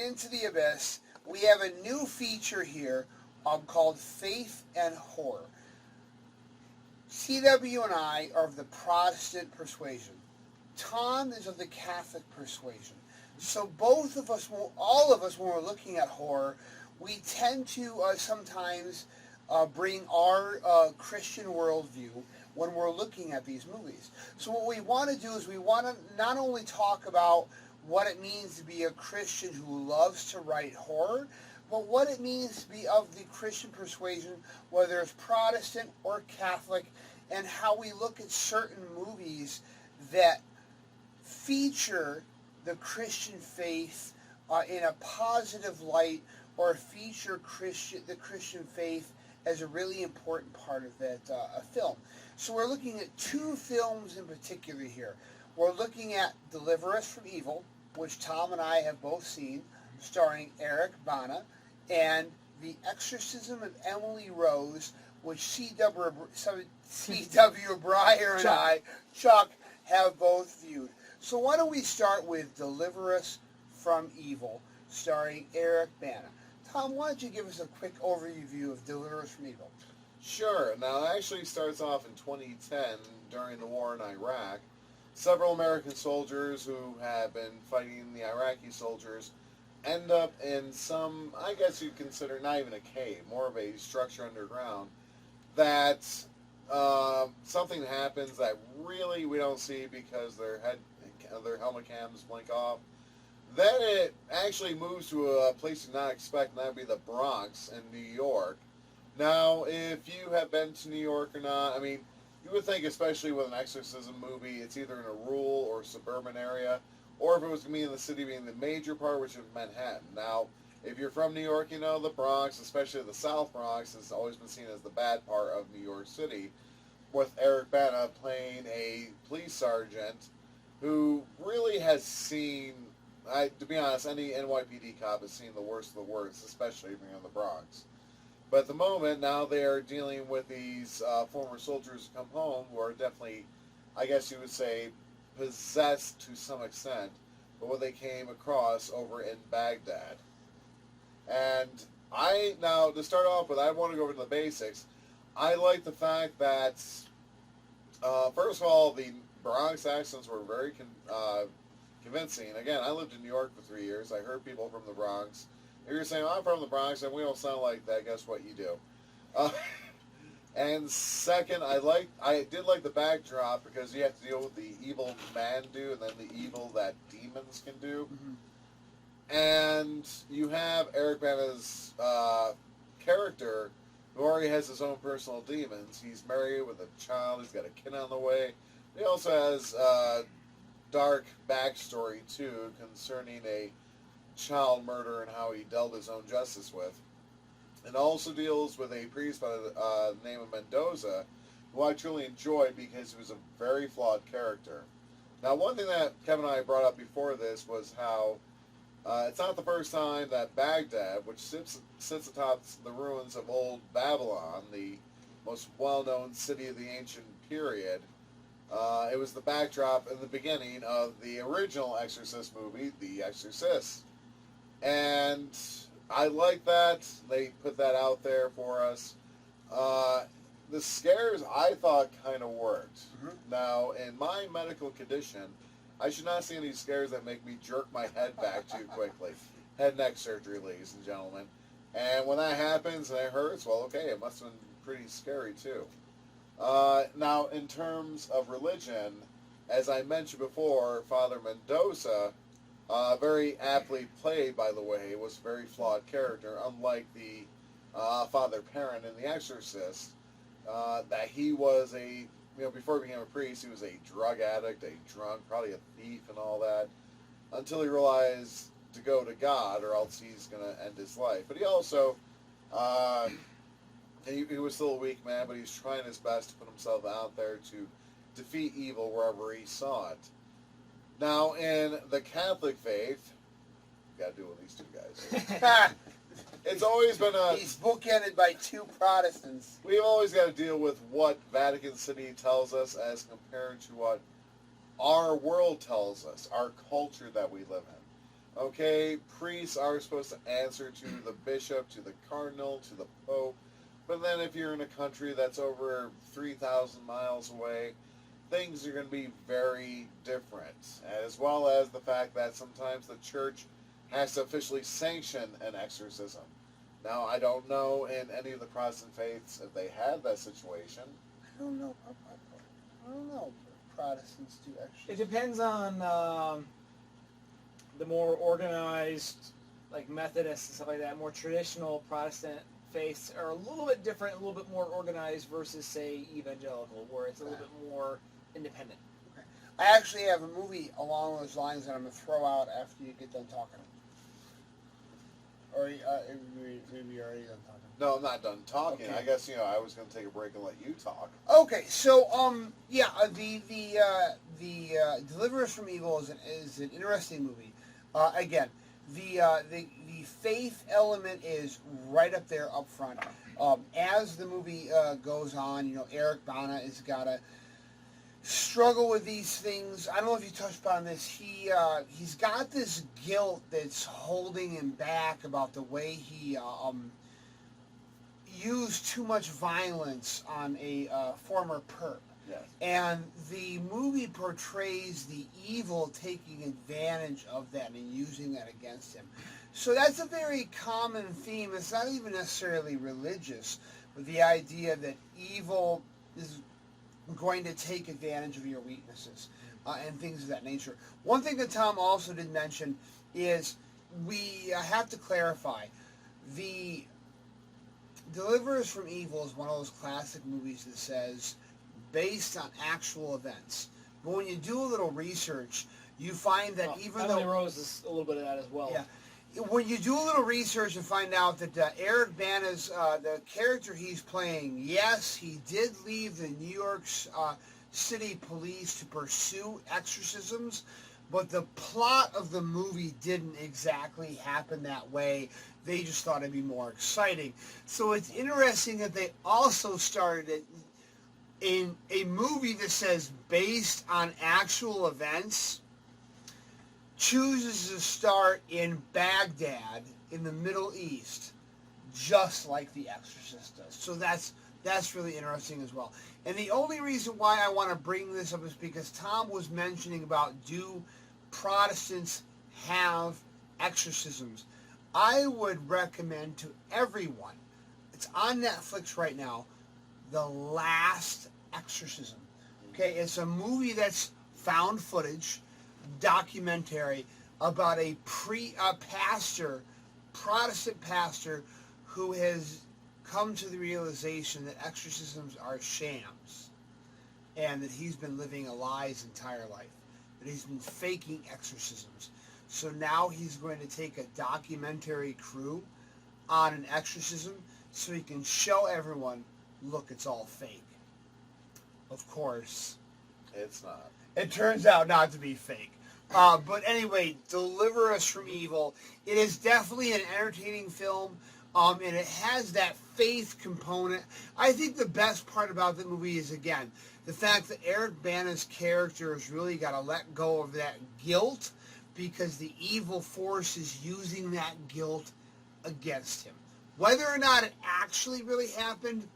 Into the Abyss, we have a new feature here called Faith and Horror. CW and I are of the Protestant persuasion. Tom is of the Catholic persuasion. So both of us, all of us, when we're looking at horror, we tend to sometimes bring our Christian worldview when we're looking at these movies. So what we want to do is we want to not only talk about what it means to be a Christian who loves to write horror, but what it means to be of the Christian persuasion, whether it's Protestant or Catholic, and how we look at certain movies that feature the Christian faith in a positive light, or feature the Christian faith as a really important part of that film. So we're looking at two films in particular here. We're looking at Deliver Us From Evil, which Tom and I have both seen, starring Eric Bana, and The Exorcism of Emily Rose, which C.W. Breyer and I, Chuck, have both viewed. So why don't we start with Deliver Us From Evil, starring Eric Bana. Tom, why don't you give us a quick overview of Deliver Us From Evil? Sure. Now, it actually starts off in 2010 during the war in Iraq. Several American soldiers who have been fighting the Iraqi soldiers end up in some, I guess you'd consider not even a cave, more of a structure underground, that something happens that really we don't see because their helmet cams blink off. Then it actually moves to a place you not expect, and that would be the Bronx in New York. Now, if you have been to New York or not, I mean, you would think, especially with an exorcism movie, it's either in a rural or suburban area, or if it was going to be in the city being the major part, which is Manhattan. Now, if you're from New York, you know the Bronx, especially the South Bronx, has always been seen as the bad part of New York City, with Eric Bana playing a police sergeant who really has seen, to be honest, any NYPD cop has seen the worst of the worst, especially being in the Bronx. But at the moment, now they are dealing with these former soldiers who come home who are definitely, I guess you would say, possessed to some extent by what they came across over in Baghdad. And now, to start off with, I want to go over to the basics. I like the fact that, first of all, the Bronx accents were very convincing. Again, I lived in New York for 3 years. I heard people from the Bronx. If you're saying, I'm from the Bronx and we don't sound like that, guess what you do? And second, I did like the backdrop because you have to deal with the evil man do and then the evil that demons can do. Mm-hmm. And you have Eric Bana's character who already has his own personal demons. He's married with a child. He's got a kid on the way. He also has dark backstory, too, concerning a child murder and how he dealt his own justice with. And also deals with a priest by the name of Mendoza, who I truly enjoyed because he was a very flawed character. Now, one thing that Kevin and I brought up before this was how it's not the first time that Baghdad, which sits atop the ruins of old Babylon, the most well-known city of the ancient period, it was the backdrop in the beginning of the original Exorcist movie, The Exorcist. And I like that. They put that out there for us. The scares, I thought, kind of worked. Mm-hmm. Now, in my medical condition, I should not see any scares that make me jerk my head back too quickly. Head and neck surgery, ladies and gentlemen. And when that happens and it hurts, well, okay, it must have been pretty scary, too. Now, in terms of religion, as I mentioned before, Father Mendoza, very aptly played, by the way, was a very flawed character, unlike the Father Perrin in The Exorcist, that he was before he became a priest, he was a drug addict, a drunk, probably a thief and all that, until he realized to go to God or else he's going to end his life. But he also, he was still a weak man, but he's trying his best to put himself out there to defeat evil wherever he saw it. Now, in the Catholic faith, got to do with these two guys. It's always been He's bookended by two Protestants. We've always got to deal with what Vatican City tells us as compared to what our world tells us, our culture that we live in. Okay, priests are supposed to answer to the bishop, to the cardinal, to the pope. But then if you're in a country that's over 3,000 miles away, things are going to be very different. As well as the fact that sometimes the church has to officially sanction an exorcism. Now, I don't know in any of the Protestant faiths if they have that situation. I don't know. I don't know. Protestants do It actually. depends on the more organized, like Methodists and stuff like that. More traditional Protestant faiths are a little bit different, a little bit more organized versus, say, evangelical, where it's a little bit more independent. Okay. I actually have a movie along those lines that I'm going to throw out after you get done talking. Or maybe you're already done talking. No, I'm not done talking. Okay. I guess, I was going to take a break and let you talk. Okay, so the Deliver Us From Evil is an interesting movie. Again, the faith element is right up there up front. As the movie goes on, Eric Bana has got to struggle with these things. I don't know if you touched upon this. He's got this guilt that's holding him back about the way he used too much violence on a former perp. Yes. And the movie portrays the evil taking advantage of that and using that against him. So that's a very common theme. It's not even necessarily religious, but the idea that evil is going to take advantage of your weaknesses and things of that nature. One thing that Tom also did mention is we have to clarify the Deliver Us From Evil is one of those classic movies that says based on actual events. But when you do a little research, you find that even Emily though Rose is a little bit of that as well. Yeah. When you do a little research and find out that Eric Bana's the character he's playing, yes, he did leave the New York City police to pursue exorcisms, but the plot of the movie didn't exactly happen that way. They just thought it'd be more exciting. So it's interesting that they also started it in a movie that says based on actual events, chooses to start in Baghdad in the Middle East, just like The Exorcist does. So that's really interesting as well. And the only reason why I want to bring this up is because Tom was mentioning about do Protestants have exorcisms. I would recommend to everyone, it's on Netflix right now, The Last Exorcism. Okay, it's a movie that's found footage, documentary about a Protestant pastor who has come to the realization that exorcisms are shams and that he's been living a lie his entire life, that he's been faking exorcisms. So now he's going to take a documentary crew on an exorcism so he can show everyone, look, it's all fake. Of course, It's not. it turns out not to be fake. But anyway, Deliver Us From Evil. It is definitely an entertaining film, and it has that faith component. I think the best part about the movie is, again, the fact that Eric Bana's character has really got to let go of that guilt because the evil force is using that guilt against him. Whether or not it actually really happened,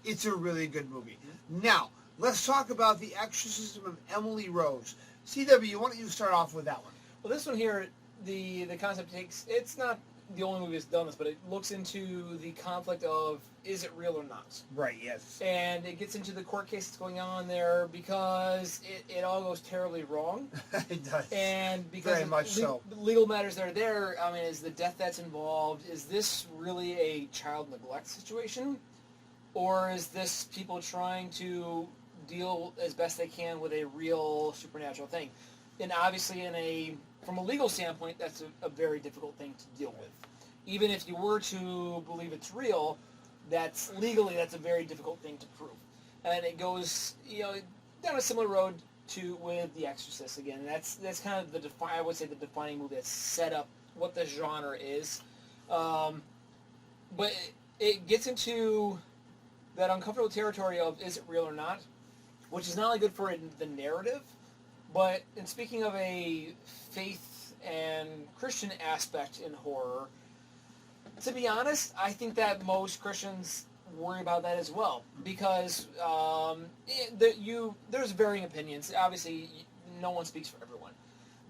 it's a really good movie. Now, let's talk about The Exorcism of Emily Rose. CW, why don't you start off with that one? Well, this one here, the concept takes, it's not the only movie that's done this, but it looks into the conflict of, is it real or not? Right, yes. And it gets into the court case that's going on there because it all goes terribly wrong. It does. And because Very of much so. legal matters that are there, I mean, is the death that's involved, is this really a child neglect situation? Or is this people trying to deal as best they can with a real supernatural thing? And obviously from a legal standpoint, that's a very difficult thing to deal with. Even if you were to believe it's real, that's a very difficult thing to prove. And it goes, down a similar road with The Exorcist again. That's kind of I would say the defining movie that's set up what the genre is. But it gets into that uncomfortable territory of is it real or not, which is not only good for the narrative, but in speaking of a faith and Christian aspect in horror, to be honest, I think that most Christians worry about that as well, because there's varying opinions. Obviously, no one speaks for everyone.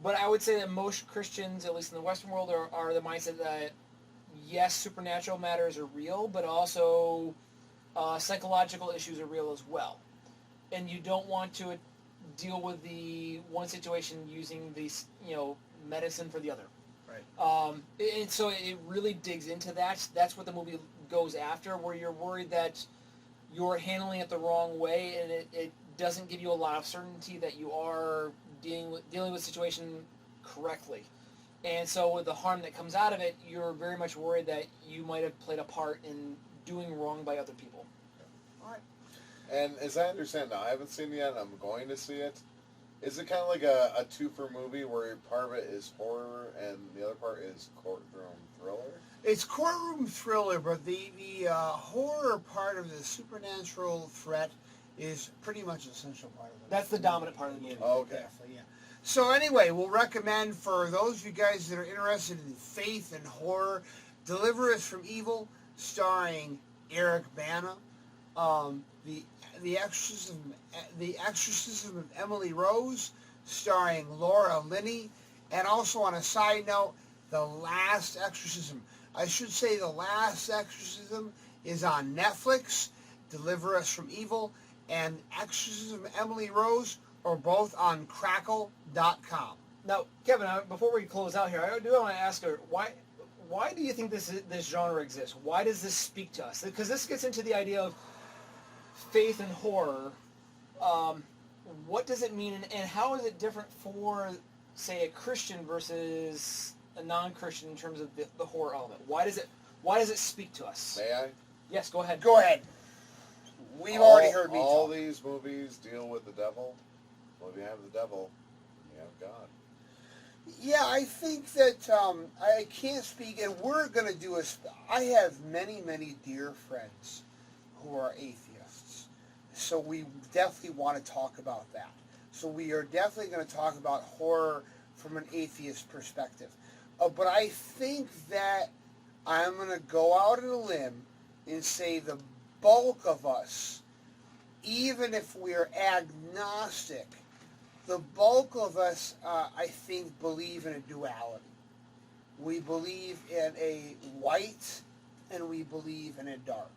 But I would say that most Christians, at least in the Western world, are the mindset that, yes, supernatural matters are real, but also psychological issues are real as well. And you don't want to deal with the one situation using these, medicine for the other. Right. And so it really digs into that. That's what the movie goes after, where you're worried that you're handling it the wrong way, and it doesn't give you a lot of certainty that you are dealing with the situation correctly. And so with the harm that comes out of it, you're very much worried that you might have played a part in doing wrong by other people. All right. And as I understand now, I haven't seen it yet, I'm going to see it. Is it kind of like a two-for movie where part of it is horror and the other part is courtroom thriller? It's courtroom thriller, but the horror part of the supernatural threat is pretty much an essential part of it. That's the dominant part of the movie. Oh, okay. Definitely, yeah. So anyway, we'll recommend for those of you guys that are interested in faith and horror, Deliver Us From Evil, starring Eric Bana. The Exorcism of Emily Rose, starring Laura Linney. And also on a side note, The Last Exorcism. I should say The Last Exorcism is on Netflix. Deliver Us From Evil and Exorcism of Emily Rose are both on Crackle.com. Now, Kevin, before we close out here, I do want to ask her, why do you think this genre exists? Why does this speak to us? Because this gets into the idea of faith and horror. What does it mean, and how is it different for, say, a Christian versus a non-Christian in terms of the horror element? Why does it speak to us? May I? Yes, go ahead. Go ahead. We've already heard me all talk. these movies deal with the devil. Well, if you have the devil, you have God. Yeah, I think that I can't speak, and we're going to do I have many, many dear friends who are atheists, so we definitely want to talk about that. So we are definitely going to talk about horror from an atheist perspective. But I think that I'm going to go out on a limb and say the bulk of us, even if we're agnostic, the bulk of us, I think, believe in a duality. We believe in a light and we believe in a dark.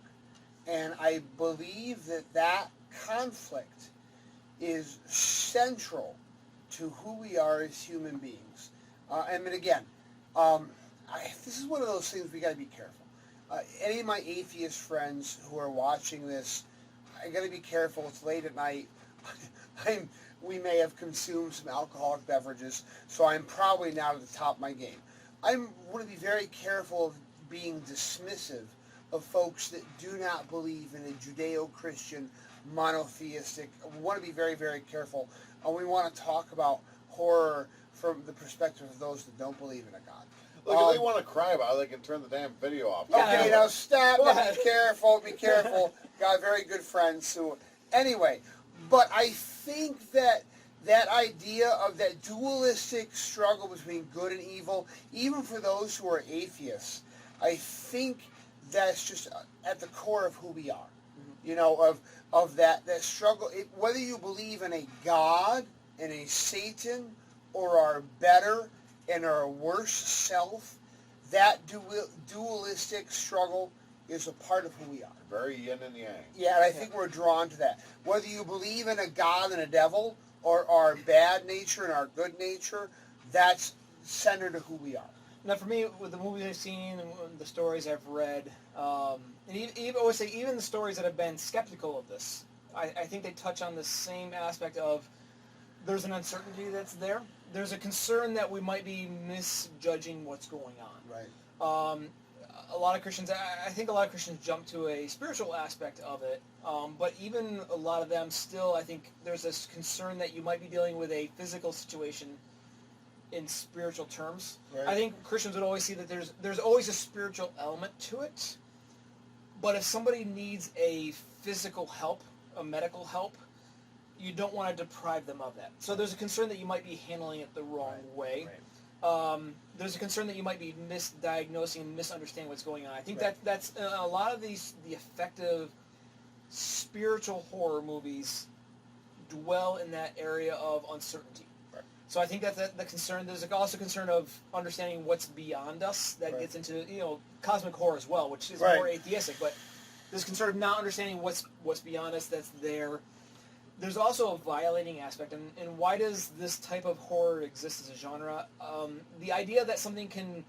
And I believe that conflict is central to who we are as human beings. And again, this is one of those things we got to be careful. Any of my atheist friends who are watching this, I got to be careful. It's late at night. We may have consumed some alcoholic beverages, so I'm probably not at the top of my game. I'm going to be very careful of being dismissive of folks that do not believe in a Judeo-Christian monotheistic. We want to be very, very careful. We want to talk about horror from the perspective of those that don't believe in a God. Look, if they want to cry about it, they can turn the damn video off. Okay, now stop. Go ahead. Be careful. Be careful. Got very good friends who. Anyway, but I think that idea of that dualistic struggle between good and evil, even for those who are atheists, I think that's just at the core of who we are. Mm-hmm. You know, of that struggle. Whether you believe in a God and a Satan, or our better and our worse self, that dualistic struggle is a part of who we are. Very yin and yang. Yeah, and I think we're drawn to that. Whether you believe in a God and a devil, or our bad nature and our good nature, that's centered to who we are. Now, for me, with the movies I've seen and the stories I've read, and even, I would say even the stories that have been skeptical of this, I think they touch on the same aspect of there's an uncertainty that's there. There's a concern that we might be misjudging what's going on. Right. A lot of Christians, I think a lot of Christians jump to a spiritual aspect of it, but even a lot of them still, I think there's this concern that you might be dealing with a physical situation in spiritual terms. Right. I think Christians would always see that there's always a spiritual element to it, but if somebody needs a physical help, a medical help, you don't want to deprive them of that. So there's a concern that you might be handling it the wrong way. Right. there's a concern that you might be misdiagnosing and misunderstanding what's going on. I think that's a lot of the effective spiritual horror movies dwell in that area of uncertainty. Right. So I think that's the concern. There's also a concern of understanding what's beyond us that gets into cosmic horror as well, which is more atheistic. But there's concern of not understanding what's beyond us that's there. There's also a violating aspect, and why does this type of horror exist as a genre? The idea that something can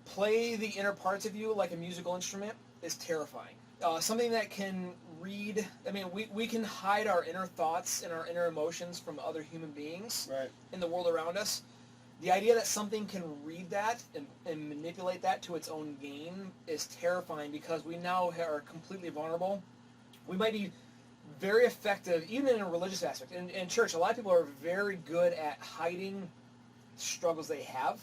play the inner parts of you like a musical instrument is terrifying. Something that can read, we can hide our inner thoughts and our inner emotions from other human beings in the world around us. The idea that something can read that and manipulate that to its own gain is terrifying, because we now are completely vulnerable. We might be very effective, even in a religious aspect. In church, a lot of people are very good at hiding struggles they have.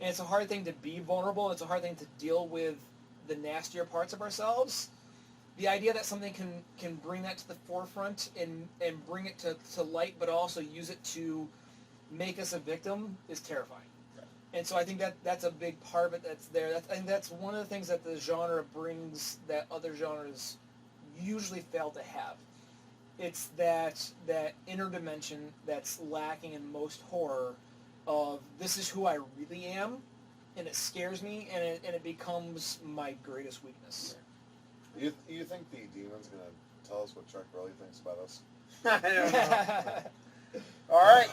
And it's a hard thing to be vulnerable. It's a hard thing to deal with the nastier parts of ourselves. The idea that something can bring that to the forefront and bring it to light, but also use it to make us a victim is terrifying. And so I think that's a big part of it that's there. I think that's one of the things that the genre brings that other genres usually fail to have. It's that inner dimension that's lacking in most horror of, this is who I really am, and it scares me, and it becomes my greatest weakness. You think the demon's going to tell us what Chuck really thinks about us? I don't know. All right.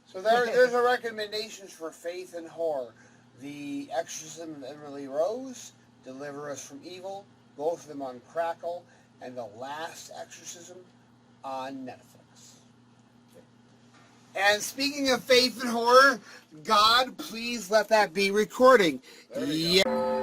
So there's our recommendations for faith and horror. The Exorcism of Emily Rose, Deliver Us From Evil, both of them on Crackle, and The Last Exorcism on Netflix. And speaking of faith and horror, God, please let that be recording. There we go.